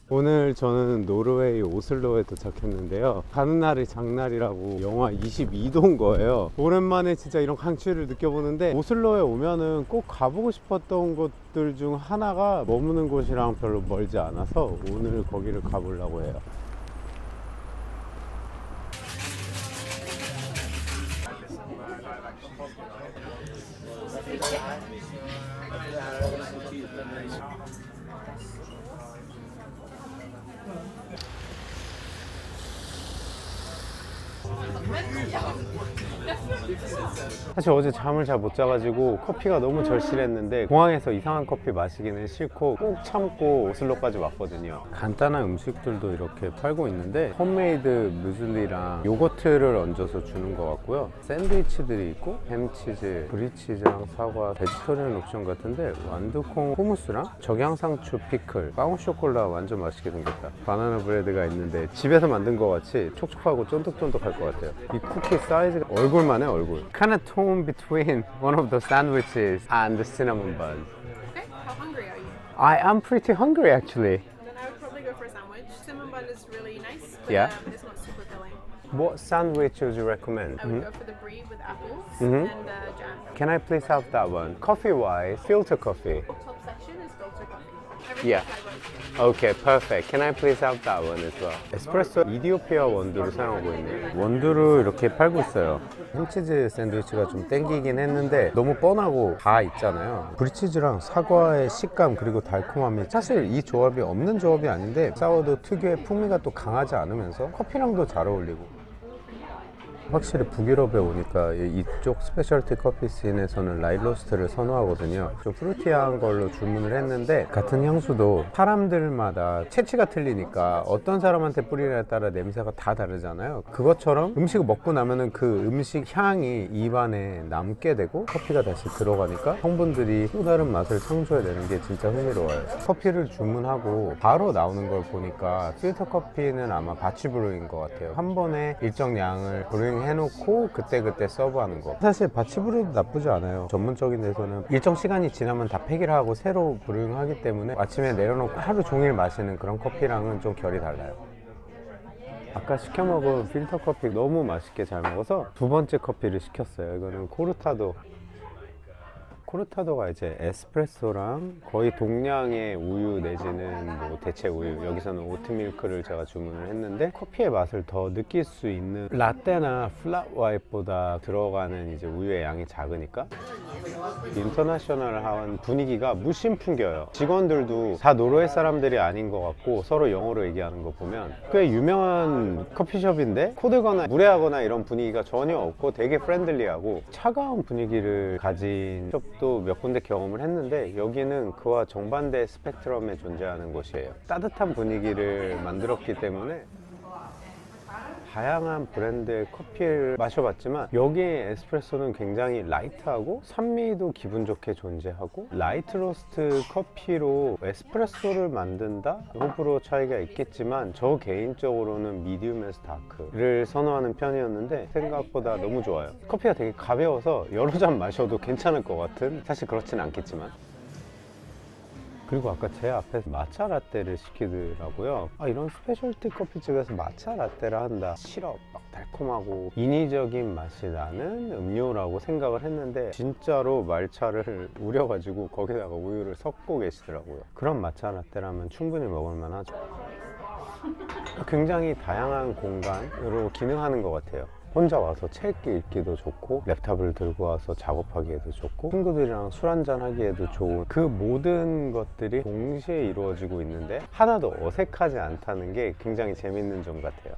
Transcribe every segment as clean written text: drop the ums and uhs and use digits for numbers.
오늘 저는 노르웨이 오슬로에 도착했는데요. 가는 날이 장날이라고 영하 22도인 거예요. 오랜만에 진짜 이런 강추위를 느껴보는데, 오슬로에 오면은 꼭 가보고 싶었던 곳들 중 하나가 머무는 곳이랑 별로 멀지 않아서 오늘 거기를 가보려고 해요. 사실 어제 잠을 잘 못 자가지고 커피가 너무 절실했는데, 공항에서 이상한 커피 마시기는 싫고 꼭 참고 오슬로까지 왔거든요. 간단한 음식들도 이렇게 팔고 있는데, 홈메이드 뮤즐리랑 요거트를 얹어서 주는 것 같고요. 샌드위치들이 있고 햄치즈, 브리치즈랑 사과, 베지터리언 옵션 같은데, 완두콩 후무스랑 적양상추 피클, 빵쇼콜라 완전 맛있게 생겼다. 바나나 브레드가 있는데 집에서 만든 것 같이 촉촉하고 쫀득쫀득할 것 같아요. 이 쿠키 사이즈가 얼굴만 해, 얼굴. Kind of torn between one of the sandwiches and the cinnamon buns. Okay, how hungry are you? I am pretty hungry actually. Then I would probably go for a sandwich. Cinnamon bun is really nice, but Yeah. it's not super filling. What sandwich would you recommend? I would go for the brie with apples and jam. Can I please have that one? Coffee wise, filter coffee. Top section is filter coffee. Yeah. Everything I want. Okay, perfect. Can I please have that one as well? 에스프레소 이디오피아 원두를 사용하고 있네요. 원두를 이렇게 팔고 있어요. 햄치즈 샌드위치가 좀 땡기긴 했는데 너무 뻔하고 다 있잖아요. 브리치즈랑 사과의 식감 그리고 달콤함이 사실 이 조합이 없는 조합이 아닌데, 사워도 특유의 풍미가 또 강하지 않으면서 커피랑도 잘 어울리고. 확실히 북유럽에 오니까 이쪽 스페셜티 커피 씬에서는 라이로스트를 선호하거든요. 좀 프루티한 걸로 주문을 했는데, 같은 향수도 사람들마다 채취가 틀리니까 어떤 사람한테 뿌리냐에 따라 냄새가 다 다르잖아요. 그것처럼 음식을 먹고 나면은 그 음식 향이 입안에 남게 되고 커피가 다시 들어가니까 성분들이 또 다른 맛을 창조해내는 게 진짜 흥미로워요. 커피를 주문하고 바로 나오는 걸 보니까 필터 커피는 아마 바치 브루인 것 같아요. 한 번에 일정 양을 브루잉 해놓고 그때그때 서브하는 거. 사실 바치 브루도 나쁘지 않아요. 전문적인 데서는 일정 시간이 지나면 다 폐기를 하고 새로 브루잉하기 때문에 아침에 내려놓고 하루 종일 마시는 그런 커피랑은 좀 결이 달라요. 아까 시켜 먹은 필터 커피 너무 맛있게 잘 먹어서 두 번째 커피를 시켰어요. 이거는 코르타도. 코르타도가 이제 에스프레소랑 거의 동량의 우유 내지는 뭐 대체 우유, 여기서는 오트밀크를 제가 주문을 했는데, 커피의 맛을 더 느낄 수 있는, 라떼나 플랫 화이트보다 들어가는 이제 우유의 양이 작으니까 인터내셔널한 분위기가 무심 풍겨요. 직원들도 다 노르웨이 사람들이 아닌 것 같고 서로 영어로 얘기하는 거 보면 꽤 유명한 커피숍인데 코들거나 무례하거나 이런 분위기가 전혀 없고 되게 프렌들리하고 차가운 분위기를 가진 숍도 몇 군데 경험을 했는데, 여기는 그와 정반대 스펙트럼에 존재하는 곳이에요. 따뜻한 분위기를 만들었기 때문에 다양한 브랜드의 커피를 마셔봤지만, 여기의 에스프레소는 굉장히 라이트하고 산미도 기분 좋게 존재하고, 라이트 로스트 커피로 에스프레소를 만든다? 호불호 차이가 있겠지만 저 개인적으로는 미디움에서 다크를 선호하는 편이었는데 생각보다 너무 좋아요. 커피가 되게 가벼워서 여러 잔 마셔도 괜찮을 것 같은, 사실 그렇진 않겠지만. 그리고 아까 제 앞에 마차 라떼를 시키더라고요. 이런 스페셜티 커피집에서 마차 라떼를 한다, 시럽 막 달콤하고 인위적인 맛이 나는 음료라고 생각을 했는데, 진짜로 말차를 우려가지고 거기다가 우유를 섞고 계시더라고요. 그런 마차 라떼라면 충분히 먹을만 하죠. 굉장히 다양한 공간으로 기능하는 것 같아요. 혼자 와서 책 읽기도 좋고, 랩탑을 들고 와서 작업하기에도 좋고, 친구들이랑 술 한잔 하기에도 좋은, 그 모든 것들이 동시에 이루어지고 있는데 하나도 어색하지 않다는 게 굉장히 재밌는 점 같아요.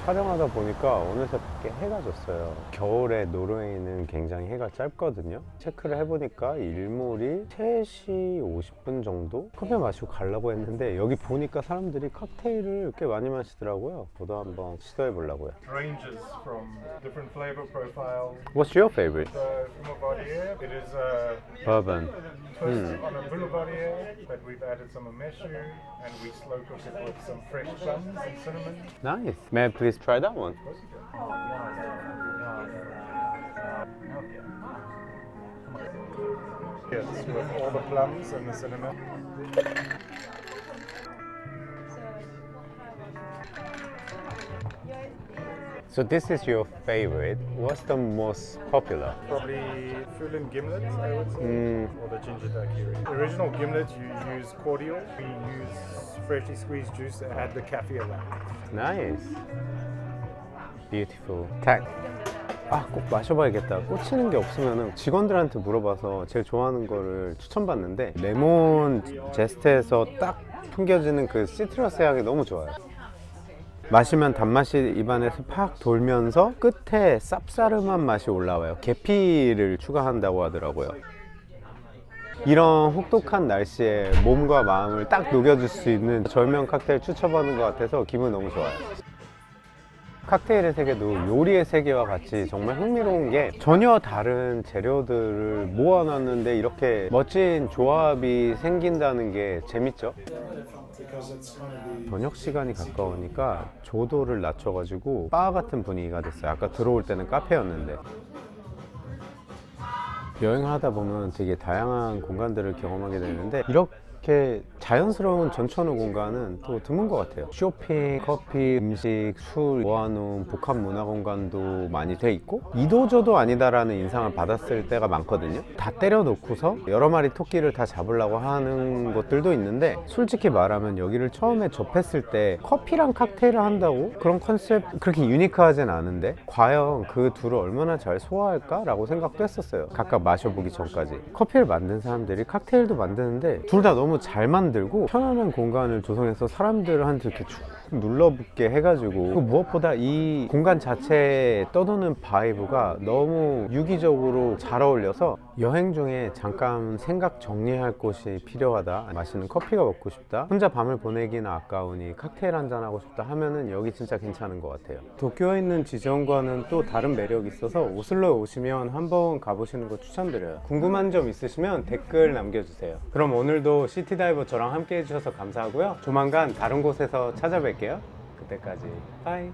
촬영하다 보니까 어느새 밖에 해가 졌어요. 겨울에 노르웨이는 굉장히 해가 짧거든요. 체크를 해보니까 일몰이 3시 50분 정도? 커피 마시고 가려고 했는데 여기 보니까 사람들이 칵테일을 꽤 많이 마시더라고요. 저도 한번 시도해 보려고요. Ranges from different flavor profiles. What's your favorite? From a Boulevardier, it is a Bourbon. twist on a Boulevardier, but we've added some ameshu and we slow cook it with some fresh plums and cinnamon. Nice. May I please try that one? Yes, with all the plums and the cinnamon. So this is your favorite. What's the most popular? Probably Fulin Gimlet, I would say, or the ginger daiquiri. The original gimlet, you use cordial. We use freshly squeezed juice and add the kaffir lime. Nice. Beautiful. 탁. 아, 꼭 마셔봐야겠다. 꽂히는 게 없으면 직원들한테 물어봐서 제일 좋아하는 거를 추천받는데 레몬 제스트에서 딱 풍겨지는 그 시트러스 향이 너무 좋아요. 마시면 단맛이 입안에서 팍 돌면서 끝에 쌉싸름한 맛이 올라와요. 계피를 추가한다고 하더라고요. 이런 혹독한 날씨에 몸과 마음을 딱 녹여줄 수 있는 절명 칵테일 추천받는 것 같아서 기분 너무 좋아요. 칵테일의 세계도 요리의 세계와 같이 정말 흥미로운 게 전혀 다른 재료들을 모아놨는데 이렇게 멋진 조합이 생긴다는 게 재밌죠? 저녁 시간이 가까우니까 조도를 낮춰가지고 바 같은 분위기가 됐어요. 아까 들어올 때는 카페였는데. 여행하다 보면 되게 다양한 공간들을 경험하게 되는데 이렇게 자연스러운 전천후 공간은 또 드문 것 같아요. 쇼핑, 커피, 음식, 술 모아놓은 복합 문화 공간도 많이 돼 있고 이도저도 아니다라는 인상을 받았을 때가 많거든요. 다 때려놓고서 여러 마리 토끼를 다 잡으려고 하는 것들도 있는데 솔직히 말하면 여기를 처음에 접했을 때 커피랑 칵테일을 한다고? 그런 컨셉 그렇게 유니크하진 않은데 과연 그 둘을 얼마나 잘 소화할까? 라고 생각도 했었어요. 각각 마셔보기 전까지. 커피를 만든 사람들이 칵테일도 만드는데 둘 다 너무 잘 만들고 편안한 공간을 조성해서 사람들한테 이렇게 쭉 눌러붙게 해가지고 무엇보다 이 공간 자체에 떠도는 바이브가 너무 유기적으로 잘 어울려서 여행 중에 잠깐 생각 정리할 곳이 필요하다, 맛있는 커피가 먹고 싶다, 혼자 밤을 보내기는 아까우니 칵테일 한잔 하고 싶다 하면은 여기 진짜 괜찮은 것 같아요. 도쿄에 있는 지점과는 또 다른 매력이 있어서 오슬로에 오시면 한번 가보시는 거 추천드려요. 궁금한 점 있으시면 댓글 남겨주세요. 그럼 오늘도 시티다이버 저랑 함께 해주셔서 감사하고요. 조만간 다른 곳에서 찾아뵐게요. 그때까지 바이.